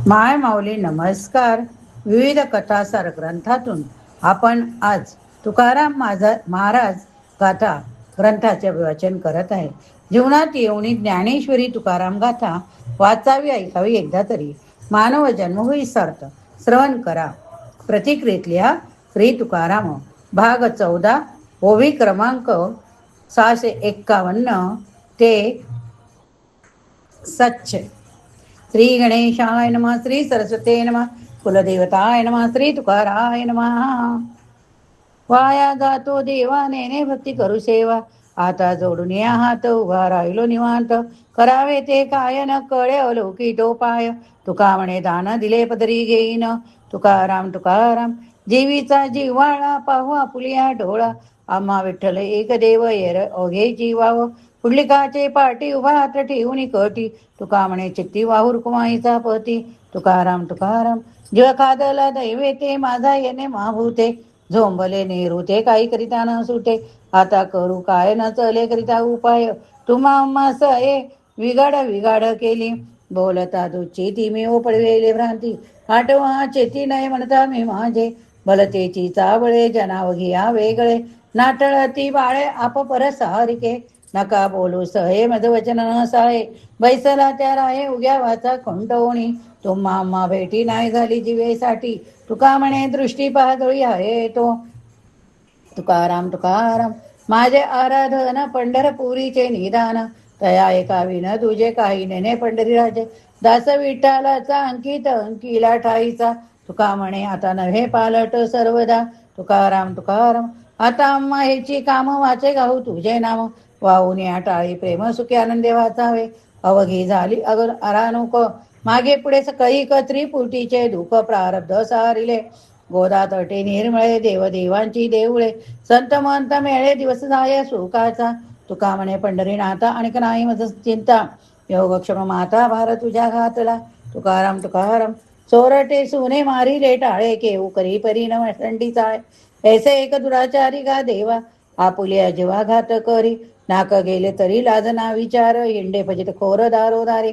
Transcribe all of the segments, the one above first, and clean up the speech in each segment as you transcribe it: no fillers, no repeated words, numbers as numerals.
माय माऊली नमस्कार. विविध कथासार ग्रंथातून आपण आज तुकाराम माझा महाराज गाथा ग्रंथाचे वाचन करत आहे. जीवनात येऊनी ज्ञानेश्वरी तुकाराम गाथा वाचावी ऐकावी एकदा तरी. मानव जन्म होई सार्थ. श्रवण करा. प्रतिक्रियेतल्या श्री तुकाराम भाग 14 ओवी क्रमांक 651 ते सच्च. श्री गणेशाय नमः. श्री सरस्वते नमः. कुलदेवताय नमः. श्री तुकाराय नमः. वाया जातो देवा नेने भक्ती करू सेवा. आता जोडून या हात उभा राहिलो निवांत. करावे ते काय न कळे अलौकी तो पाय. तुका म्हणे दान दिले पदरी घेईन. तुकाराम तुकाराम जीवीचा जिव्हाळा पाहू आपुलिया डोळा. आम्हा विठ्ठल एक देव येर ओघे जीवाव. पुंडलिकाचे पाठी उभा हात ठेवून कटी. तुका म्हणे चित्ती वाहू रुक्माईचा पती. तुकाराम तुकाराम जीव खादला दैवे ते माझा येणे माभूते. झोंबले नेहरू ते काही करिता न सुटे. आता करू काय न चले करिता उपाय. तुम्हा मास विगाड विगाड केली. बोलता दुची ती मी पडवेले भ्रांती. आठवा चेती नाही म्हणता मी माझे. बलतेची चावळे जनाव घिया वेगळे. नाटळती बाळे आप परसारिके. नका बोलू सहे मज वचन न साहे. बैसला त्या राहे उग्या वाचा खंडवणी. तुम्हा आम्हा भेटी नाही झाली जीवेसाठी. तुका म्हणे दृष्टी पाहदोळी आहे तो. तुकाराम तुकाराम माझे आराधन पंढरपुरीचे निदान. तया एका विन तुझे काही नेने पंढरी राजे. दास विठ्ठलाचा अंकित अंकीला ठाईचा. तुका म्हणे आता नव्हे पालट सर्वदा. तुकाराम तुकाराम आता आम्हा ह्याची काम वाचे गाऊ तुझे नाम. वाहून या टाळी प्रेम सुखी आनंदे वाचावे. अवघी झाली अगर अरानुक. मागे पुढे काही कत्री पुटीचे दुःख प्रारब्ध सारिले. गोदा तटे निर्मळे देवदेवांची देऊळे. संत महंत मेळे दिवस जाय सुखाचा. तुका म्हणे पंढरीनाथा आणिक नाही मज चिंता. योगक्षम माता भार तुझ्या घातला. तुकाराम तुकाराम चोरटे सुने मारिले टाळे. केऊ करी परी न थंडीचाय. ऐसे एक दुराचारी का देवा. आपुल्या जीवा घात करी. नाक गेले तरी लाज ना विचार. हिंडे फजित खोर दारोदारे.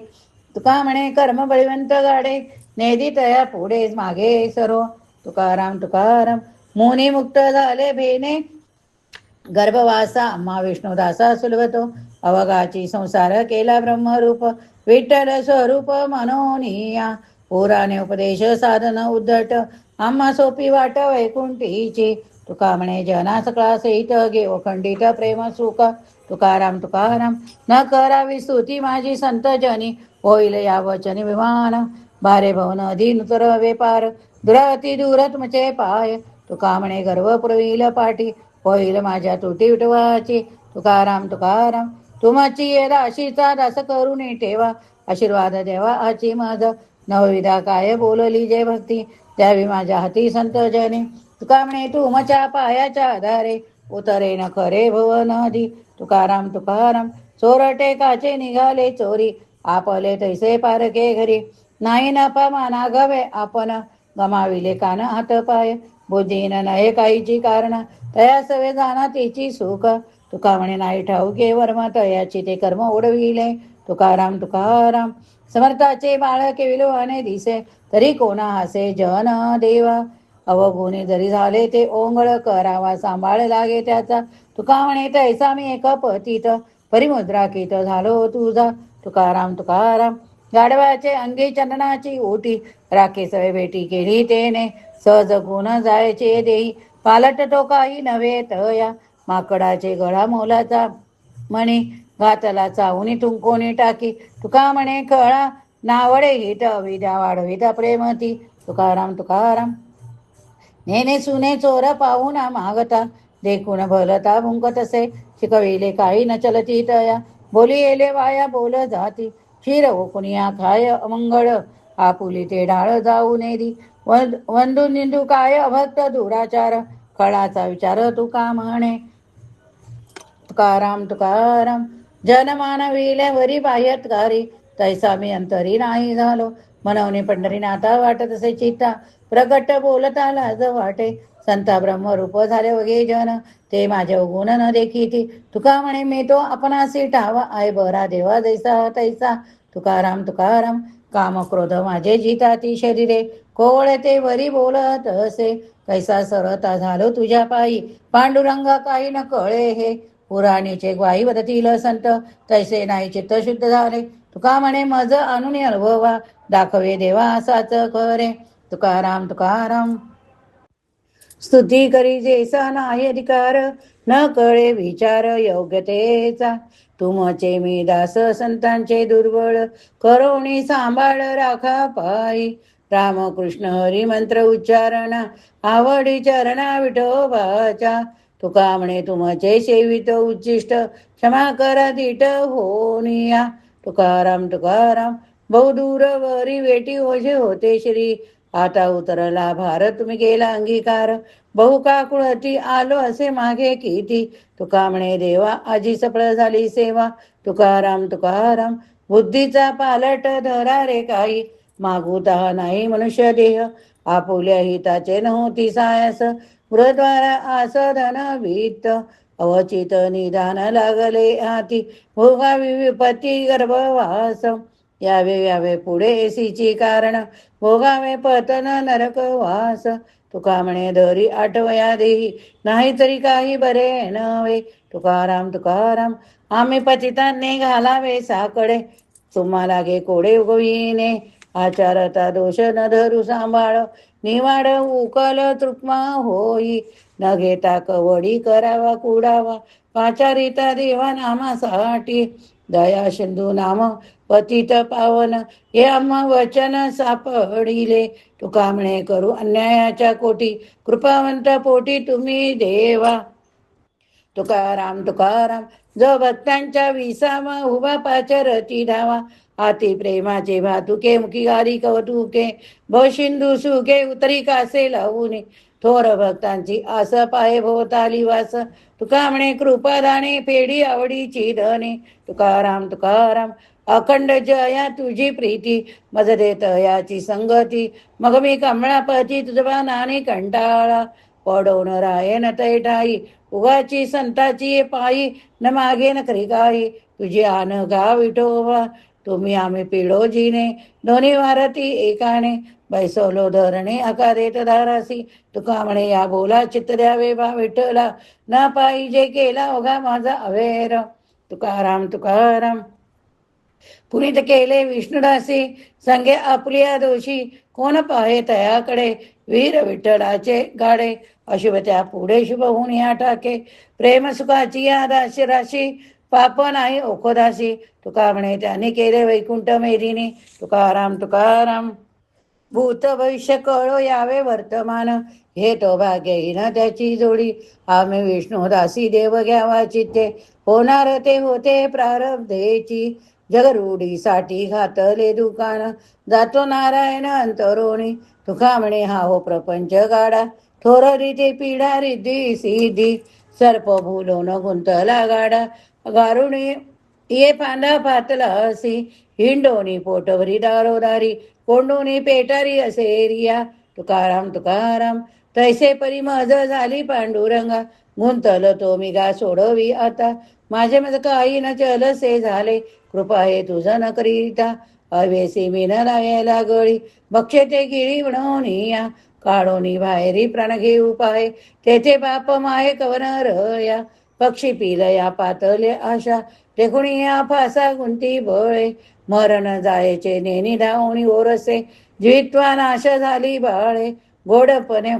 तुका म्हणे कर्म बळीवंत गाडे. नेदी तया पुढे मागे सरो. तुकाराम तुकाराम मुनी मुक्त झाले भेने. गर्भवासा आम्हा विष्णुदासा सुलभतो. अवघाची संसार केला ब्रह्मरूप. विठ्ठल स्वरूप मनोनिया. पुराणे उपदेश साधन उद्धट. आम्हा सोपी वाट वैकुंठीची. तुका म्हणे जना सकळा सहित घेव खंडित प्रेम सुख. तुकाराम तुकाराम न करावी स्तुती माझी संत जनी. होईल या वचनी विमान. बारे भवन अधीन तर वेपार. दुराती दूर तुमचे पाय. तुका म्हणे गर्व पुरविल पाठी. होईल माझ्या तुटी विठवाची. तुकाराम तुकाराम तुमची ये दाशीचा दास करून ठेवा. आशीर्वाद देवा आची माझ. नवविधा काय बोलली जय भक्ती. द्यावी माझ्या हाती संत जनी. तुका म्हणे तुमच्या पायाच्या आधारे. उतरे न खरे भवन आधी. तुकाराम तुकाराम चोरटे काचे निघाले चोरी. आपले तैसे पारके घरी. नाही नफा माना गवे आपण. गमाविले कान हात पाय. बुद्धीन नये काहीची कारण. तया सवे जाना तिची सुख. तुका म्हणे नाही ठाऊके वर्म तयाची ते कर्म ओढविले. तुकाराम तुकाराम समर्थाचे बाळ केविलवाने दिसे. तरी कोणा हसे जन देवा. अवगुणी जरी झाले ते ओंगळ करावा सांभाळ लागे त्याचा. तुका म्हणे तैसा मी एक पतित. परिमुद्राकित झालो तुझा. तुकाराम तुकाराम गाढवाचे अंगी चंदनाची ओटी. राखे सवे भेटी केली तेने. सहज गुण जायचे देई. पालट तो काही नव्हे तया. माकडाचे गळा मोलाचा म्हणे. घातला चावणी तुंकोनी टाकी. तुका म्हणे कळा नावडे हित विद्या वाढविता प्रेमती. तुकाराम तुकाराम नेने सुने चोर पाहून मागता. देखून भलता भुंकतसे. शिकविले काही न चलती तया. बोली येले वाया बोल जाती. क्षीर ओकुनिया खाय अमंगळ. आपुली ते डाळ जाऊ नेदी. वंदू निंदू काय अभक्त दुराचार. कळाचा विचार तुका म्हणे. तुकाराम तुकाराम जनमानविले वरी बाह्यत्कारी. तैसा मी अंतरी नाही झालो. मनवणे पंढरीनाथा वाटत असे चित्ता. प्रगट बोलता लाज वाटे. संता ब्रह्मरूप झाले वगे जन. ते माझे गुण न देखीती. तुका म्हणे मी तो आपणासी ठावा. आहे बरा देवा जैसा तैसा. तुकाराम तुकाराम काम क्रोध माझे जिताती शरीरे, कोवळते वरी बोलत असे. कैसा सरता झालो तुझ्या पायी, पांडुरंगा काही न कळे हे. पुराणीचे ग्वाही वदतील संत, तैसे नाही चित्त शुद्ध झाले. तुका म्हणे मज आणून अनुभवा, दाखवे देवा असाच खरे. तुकाराम तुकाराम. स्तुती करी जेसा नाही अधिकार, न कळे विचार योग्यतेचा. तुमचे मी दास संतांचे दुर्बळ, करोणी सांभाळ राखा पायी. रामकृष्ण हरी मंत्र उच्चारणा, आवडी चरणा विठोबाच्या. तुका म्हणे तुमचे सेवित उच्चिष्ट, क्षमा करा दीट होनिया. तुकाराम तुकाराम. बहुदूर वरी वेटी ओझे होते श्री, आता उतरला भार तुम्ही केला अंगीकार. बहु काकुळती आलो असे मागे किती, तुका म्हणे देवा आजी सफळ झाली सेवा. तुकाराम तुकाराम. बुद्धीचा पालट धरा रे काही, मागुता नाही मनुष्य देह. आपुल्या हिताचे नव्हती सायास, गृहद्वारा आसधन भीत. अवचित निदान लागले हाती, भोगावी विपत्ती गर्भवास. यावे यावे पुढे एसीची कारण, भोगावे पतन नरकवास. तुका म्हणे दरी आठवया देही, नाहीतरी काही बरे नव्हे. तुकाराम तुकाराम. आम्ही पतितांनी घालावे साकडे, तुम्हाला गे कोडे उगविणे. आचारता दोष न धरू सांभाळ, निवाड उकल तृप्मा होई. न घेता कवडी करावा कुडावा, पाचारिता देवा नामासाठी. दया सिंधू नाम पतित पावन, हे आम्हा वचन सापडिले. तुका म्हणे करू अन्यायाच्या कोटी, कृपावंत पोटी तुम्ही देवा. तुकाराम तुकाराम. जो भक्तांच्या विसावा, उभा पाचरती धावा. हाती प्रेमाचे भातुके, मुखी गारी कवतुके. भवसिंधू सुके उतरी कासे लावून, थोर भक्तांची आस पाहे भोवताली वास. तुका म्हणे कृपादाने फेडी आवडीची धने. तुकाराम तुकाराम. अखंड जया तुझी प्रीती, मज देत याची संगती. मग मी कमळापती तुझा नाने कंटाळा, पडवून रायन तैठाई. उगाची संताची पायी, न मागे न खरी काही. तुझी आन गा विठोबा, तुम्ही आम्ही पिढोजीने. दोन्ही वारती एकाने, बैसवलो धरणे आकारेत धारासी. तुका म्हणे या बोला चित्त द्यावे बा विठ्ठला, न पाहिजे केला ओघा माझा अवेर. तुकाराम तुकाराम. पुनीत केले विष्णुदासी, संगे आपल्या दोषी. कोण पाहे तयाकडे, वीर विठ्ठलाचे गाडे. अशुभ त्या पुढे शुभ होऊन या टाके, प्रेम सुखाची या दाशी राशी. पाप नाही ओखोदासी. तुका म्हणे त्याने केले वैकुंठ मेदिनी. तुकाराम तुकाराम. भूत भविष्य कळो यावे वर्तमान, हे तो भाग्यहीन त्याची जोडी. आम्ही विष्णुदासी देव घ्यावा चित्ते, होणार ते होते प्रारब्धेची. जगरूढीसाठी घातले दुकान, जातो नारायण अंतरोणी. तुका म्हणे हा हो प्रपंच गाडा, थोर रीती पिढा रिद्धी सिद्धी. सर्प भुलून गुंतला गाडा, गारुणी ये फांदा फातला असी. हिंडोनी पोटभरी दारोदारी, कोंडोनी पेटारी असे रिया. तुकाराम तुकाराम. तैसे परी मज झाली पांडुरंगा, गुंतल तो मिगा सोडवी आता. माझे मज काही न चलसे झाले, कृपा हे तुझ न करीता. हवेसी मी न लावायला गळी, बक्षे ते गिळी या. काढोनी बाहेरी प्राण घेऊ पाय, तेथे बाप माये कवन रया. पक्षी पिलया पातले आशा, टेकुणी या फासा गुंती बळे. मरण जायचे नेनी धावणी ओरसे, जीवित्वा नाश झाली बाळे. गोडपणे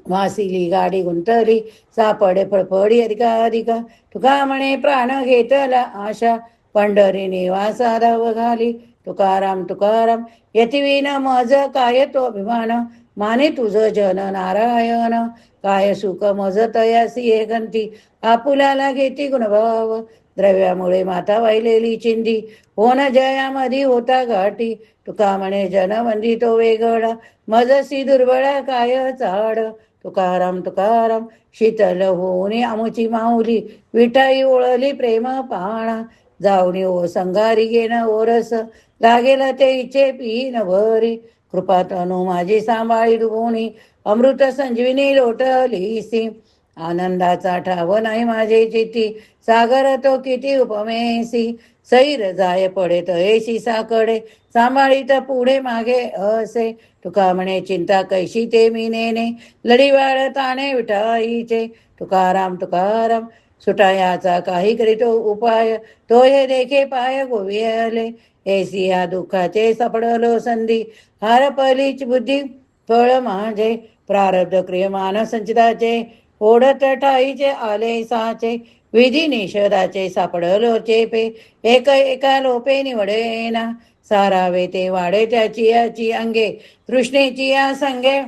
वासिली गाडी गुंतली, सापडे फळफळी अधिका अधिका. तुका म्हणे प्राण घेतला आशा, पंढरी निवासा धाव घाली. तुकाराम तुकाराम. यतिविन मज काय तो अभिमान, माने तुझ जन नारायण. काय सुख मज तयासी हे गंती, आपुल्याला घेती गुणभाव. द्रव्यामुळे माता वाहिलेली चिंदी, होन जयामधी होता घाटी. तुका म्हणे जनवंदी तो वेगळा, मजसी दुर्बळा काय चाड. तुकाराम तुकाराम. शीतल होऊन आमुची माऊली, विठाई ओळली प्रेम पाणा. जाऊनी ओ संगारी घेण ओरस, लागेल ते इचे पीन भरी. कृपा तनु माझी सांभाळी डुबोनी, अमृत संजीविनी लोटलीसी. आनंदाचा ठाव नाही माझे चित्ती, सागर तो किती उपमेसी. सैर जाय पडे तळेशी साकडे, सांभाळीत पुढे मागे असे. तुका म्हणे चिंता कैशी ते मी नेणे, लढीवाळ ताणे विठाईचे. तुकाराम तुकाराम सुटायाचा काही करीतो उपाय, तो हे देखे पाय गोविले. ऐसी या दुःखाचे सापडलो संधी, हारपलीच बुद्धी फळ माझे. प्रारब्ध क्रियमान संचिताचे, ओढत ठाईचे आले साचे. विधी निषेधाचे सापडलो चेपे, एक एका लोपे निवडेना. सारावे ते वाढे त्याची याची अंगे, तृष्णेची या संगे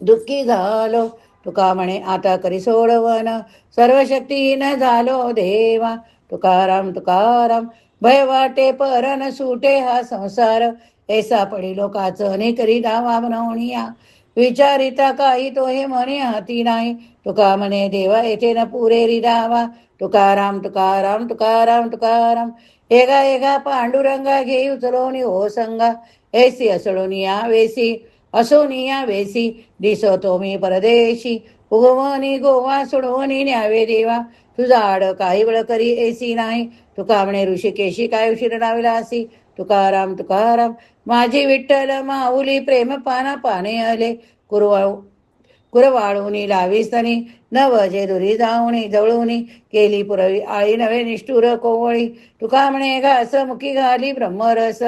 दुःखी झालो. तुका म्हणे आता करी सोडवन, सर्व शक्तीहीन झालो देवा. तुकाराम तुकाराम भय वाटे पर न सुटे हा संसार, ऐसा पडिलो काचने करी दावा बनवणिया. विचारिता काही तो हे म्हणे हाती नाही, तुका म्हणे देवा येथे न पुरे रिदावा. तुकाराम तुकाराम तुकाराम तुकाराम एका एका पांडुरंगा घेई उचलोनी हो संगा. ऐसी असळोनिया वेसी असोनिया वेसी, दिसतो मी परदेशी. उगवणी गोवा सोडवणी न्यावे देवा, तुझा आड काही वेळ करी ऐसी नाही. तुका म्हणे ऋषिकेशी काय उशीर लाविलासी. तुकाराम तुकाराम माझी विठ्ठल माऊली, प्रेम पाना पाने आले. कुरवा कुरवाळूनी लावीस्तनी, नवजे दुरी जाऊनी जवळूनी. केली पुरवी आळी नवे निष्ठुर कोवळी, तुका म्हणे घास मुखी घाली ब्रह्मरस.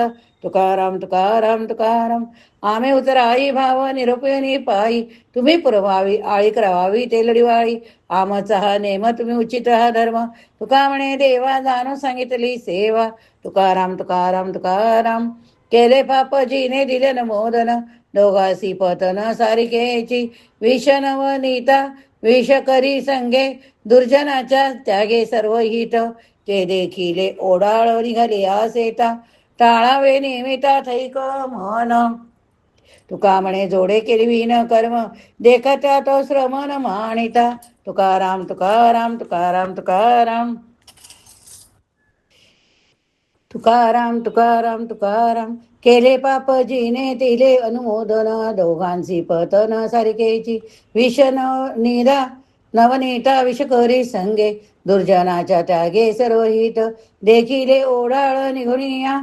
तुकाराम तुकाराम तुकाराम आमे उतराई भाव निरोपयोनी पायी, तुम्ही पुरवावी आळी करावी ते लढीवाळी. आमचा हा नेम तुम्ही उचित हा धर्म, तुका म्हणे देवा जाणून सांगितली सेवा. तुकाराम तुकाराम तुकाराम केले पाप जीने दिले न मोदन, दोघासी पतन सारिकेची. विष नवनीता विष करी संगे, दुर्जनाच्या त्यागे सर्व हित. ते देखिले ओडाळ निघाले आसेता, टाळावे नियमिता थैक मन. तुका म्हणे जोडे केली न कर्म, देखता तो श्रमण मानिता. तुकाराम तुकाराम तुकाराम तुकाराम तुकाराम तुकाराम तुकाराम केले पाप जिने दिले अनुमोदन, दोघांची पतन सारिकेची. विष निरा नवनीता विष करी संगे, दुर्जनाच्या त्यागे सर्व हित. देखिले ओढाळ निघुनिया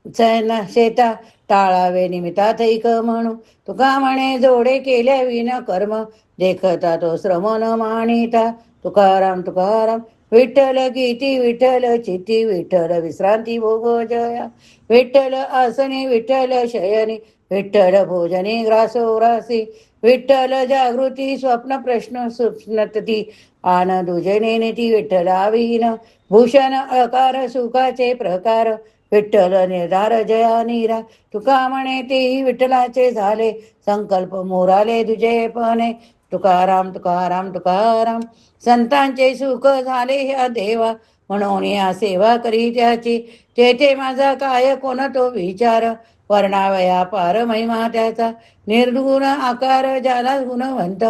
शेता, टाळावे निमित्ता थैक म्हणू. तुका म्हणे जोडे केल्या विन कर्म, देखता तो श्रम न मानिता. तुकाराम तुकाराम विठ्ठल गीती विठ्ठल चित्ती, विठ्ठल विश्रांती भोग जया. विठ्ठल आसनी विठ्ठल शयनी, विठ्ठल भोजनी ग्रासोरासी. विठ्ठल जागृती स्वप्न प्रश्न सुप्नती, आन दुजने नीती विठ्ठलावीन. भूषण अकार सुखाचे प्रकार, विठ्ठल निर्धार जया नीरा. तुका म्हणे तेही विठ्ठलाचे झाले, संकल्प मोराले दुजेपणे. तुकाराम तुकाराम तुकाराम संतांचे सुख झाले ह्या देवा, म्हणून या सेवा करी त्याची. तेथे माझा काय कोण तो विचार, वर्णावया पार महिमा त्याचा. निर्गुण आकार ज्याला गुणवंत,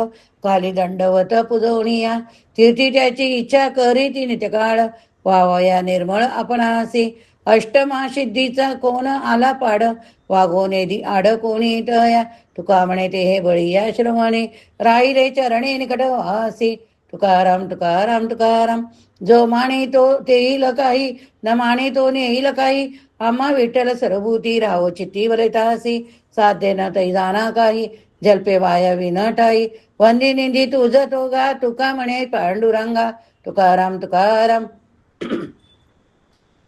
खाली दंडवत पुजवणिया. तीर्थी त्याची इच्छा करी ती नित्यकाळ, वावया निर्मळ आपणासी. अष्टमा सिद्धीचा कोण आला पाड, वाघोनेदी आड कोणी तया. तुका म्हणे ते हे बळीया श्रवणे, राहिले चरणे निकट वासी. तुकाराम तुकाराम तुकाराम जो माने तो तेईल काही, न माने तो नेईल काही. आम्हा विठ्ठल सरभूती राहो चित्ती वरितासी. साध्य न तै जाना काही, जल्पे वायावी न ठाई. वंदी निंदी तुझ तो गा, तुका म्हणे पांडुरंगा. तुकाराम तुकाराम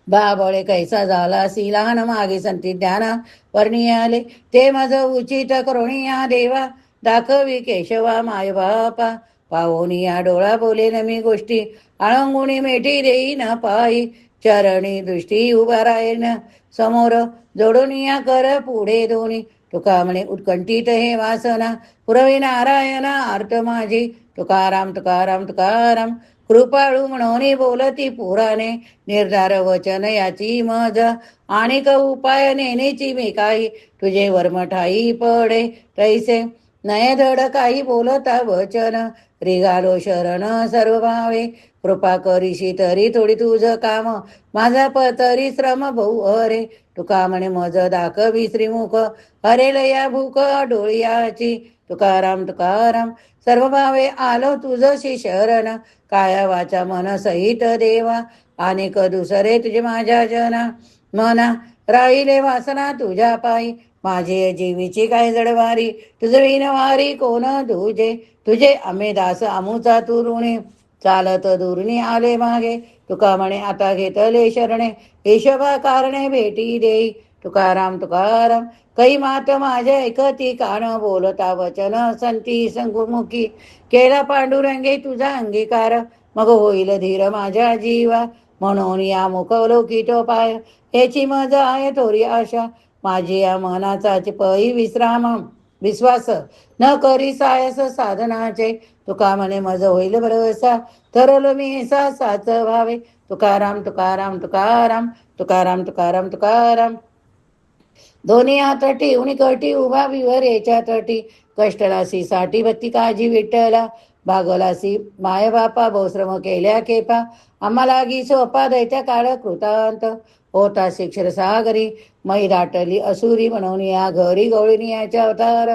बाबळे कैसा झाला सी लहान मागे संती ज्ञाना वर्णी आले. ते माझ उचित करुणिया देवा, दाखवी केशवा माय बापा. पाहुनिया डोळा बोले न मी गोष्टी, आळंगुणी मेठी देई न पायी. चरणी दृष्टी उभा राहीन समोर, जोडूनिया कर पुढे दोन्ही. तुका म्हणे उत्कंठित हे वासना, पुरवी नारायण आर्त माझी. तुकाराम तुकाराम तुकाराम कृपाळू म्हणून बोलती पुराणे, निर्धार वचन याची मज. आणिक उपाय नेनेची मी काही, तुझे वर्म ठाई पडे तैसे. नये धड काही बोलता वचन, रिगालो शरण सर्व भावे. कृपा करीशी तरी थोडी तुझ काम, माझा तरी श्रम बहु हरे. तुका म्हणे मज दाखवी श्रीमुख, हरेल या भूक डोळियाची. तुकाराम तुकाराम सर्व भावे आलो तुझशी शरण, काया वाचा मन सहित देवा. अनेक दुसरे तुझे माझ्या जना, मना राहिले वासना तुझ्या पायी. माझे जीवीची काय जडवारी, तुझ वारी कोण तुझे. तुझे आम्ही दास आमुचा तू ऋणी, चालत दुर्णी आले मागे. तुका म्हणे आता घेतले शरणे, हिशोबा कारणे भेटी देई. तुकाराम तुकाराम कै मात माझे ऐकती कान, बोलता वचन संती संगुमुखी. केला पांडुरंगे तुझा अंगीकार, मग होईल धीर माझ्या जीवा. म्हणून या मुख तो पाय, याची मज आहे थोरी आशा. माझी या मनाचा पळी विश्राम विश्वास, न करी सायस साधनाचे. तुका म्हणे मज होईल भरवसा, ठरलो मी साच भावे. तुकाराम तुकाराम तुकाराम तुकाराम तुकाराम तुकाराम. दोन्ही हात ठेवून कटी उभा विवरेच्या तटी, कष्टलासी साठी भक्ती काळजी विठ्ठला. भागलासी माय बापा बहुश्रम केल्या केपा, आम्हाला गी सोपा दैत्या काळ कृतांत. होता शिक्षर सागरी मै दाटली असुरी, म्हणून या घरी गवळीनी याच्या अवतार.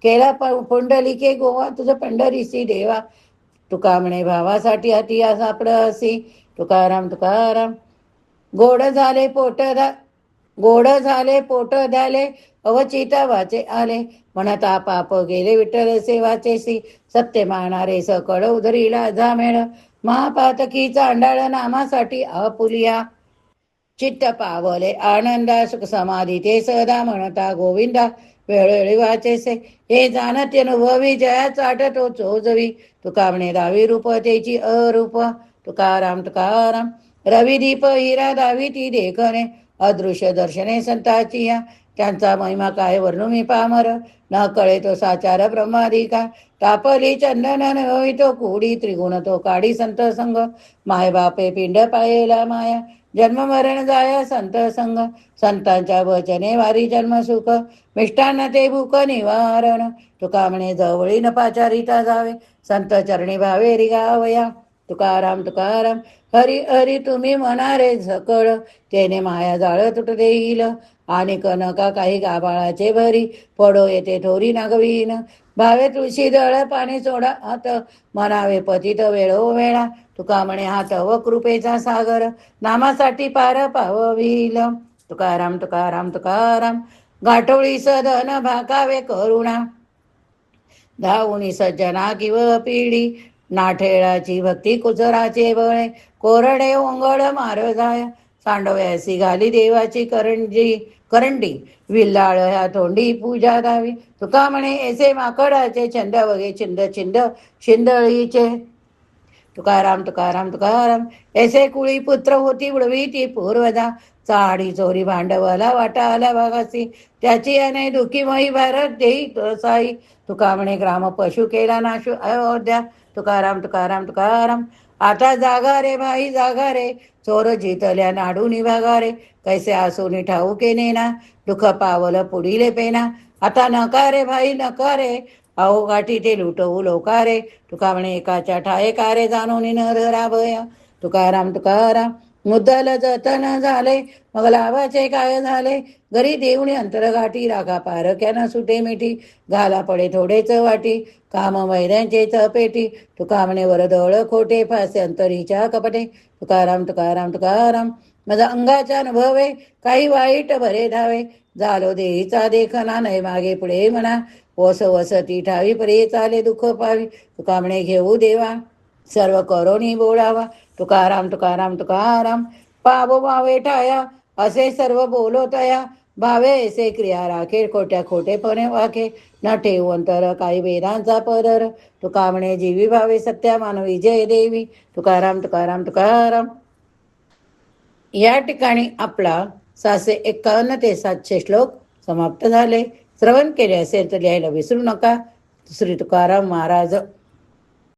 केला पुंडलिके गोवा तुझं पंढरीसी देवा. तुका म्हणे भावासाठी हाती सापड असी. तुकाराम तुकाराम गोड झाले पोट गोड झाले पोट द्याले, अवचिता वाचे आले. म्हणता पाप गेले विठ्ठल सेवाचेसी, सत्य मानारे सकळ उधरीला जामेळ. महापातकी चांडाळ नामासाठी आपुलिया, चित्त पावले आनंदा सुख समाधी ते सदा. म्हणता गोविंदा वेळोवेळी वाचेसे, हे जाणत अनुभवी जया चाटतो चोजवी. तुका म्हणे दावी रूप त्याची अरूप. तुकाराम तुकाराम रविदीप हिरा दावी ती देखणे, अदृश्य दर्शने संताची या. त्यांचा महिमा काय वर्णू मी पामर, न कळे तो साचार ब्रह्माधिका. तापली चंदन तो कुडी, त्रिगुण तो काढी संत संग. माय बापे पिंड पायला माया, जन्म मरण जाया संत संग. संतांच्या वचने वारी जन्म सुख, मिष्टान्न ते भूक निवारण. तुका म्हणे जवळी न पाचारिता जावे, संत चरणी भावे रिगावया. तुकाराम तुकाराम हरी हरी तुम्ही म्हणारे झकळ, त्याने माया जाळ तुट देईल. आणि नका काही गाबाळाचे भरी, पडो येते थोरी नागवीन. भावे तुळशी दळ पाणी सोडा हात, म्हणावे पतित वेळोवेळा. तुका म्हणे हात व कृपेचा सागर, नामासाठी पार पावविल. तुकाराम तुकाराम तुकाराम गाठोळी सदन भाकावे करुणा, धावुनी सज्जना किव पिढी. नाठेळाची भक्ती कुचराचे बळे, कोरडे ओंगळ मार जाय. सांडव्यासी घाली देवाची करंडी, विल्लाळ ह्या तोंडी पूजा दावी. तुका म्हणे ऐसे माकडाचे छंद वगे चिंद चिंद शिंदळीचे. तुकाराम तुकाराम तुकाराम ऐसे कुळी पुत्र होती उडवी ती पूर्वदा. चाडी चोरी भांडवला वाटा आला भागासी, त्याची अने दुखीमयी भारत देई साई. तुका म्हणे ग्राम पशु केला नाशू अयोध्या. तुकाराम तुकाराम तुकाराम आता जागा रे भाई जागा रे, चोर जितल्या नाडू निभागा रे. कैसे आसुनी ठाऊके नेना, दुःख पावलं पुढीले पेना. आता नका रे भाई नका रे, अहो गाठी ते लुटवू लोका रे. तुका म्हणे एकाच्या ठाये कारे जाणून नर राभया. तुकाराम तुकाराम मुद्दल जतन झाले, मग लाभाचे काय झाले. घरी देऊणी अंतरगाठी, रागा पारक्यानं सुटे मिठी. घाला पडे थोडेच वाटी, काम वैद्यांचे चपेटी. तुका म्हणे वरदळ खोटे, फासे अंतरीच्या कपटे. तुकाराम तुकाराम तुकाराम माझा अंगाच्या अनुभवे, काही वाईट भरे धावे. झालो देहीचा देखना, नाही मागे पुढे म्हणा. वस वसती ठावी परे चाले दुःख पावी. तुका म्हणे घेऊ देवा सर्व करोनी बोलावा. तुकाराम तुकाराम तुकाराम पावो भावे ठाया, असे सर्व बोलोतया. भावे ऐसे क्रिया राखे, खोट्या खोटेपणे वाखे. न ठेवू अंतर काही वेदांचा पदर. तुका म्हणे जीवी भावे सत्या मानवी जय देवी. तुकाराम तुकाराम तुकाराम. या ठिकाणी आपला 651 ते 700 श्लोक समाप्त झाले. श्रवण केले असेल तर लिहायला विसरू नका. श्री तुकाराम महाराज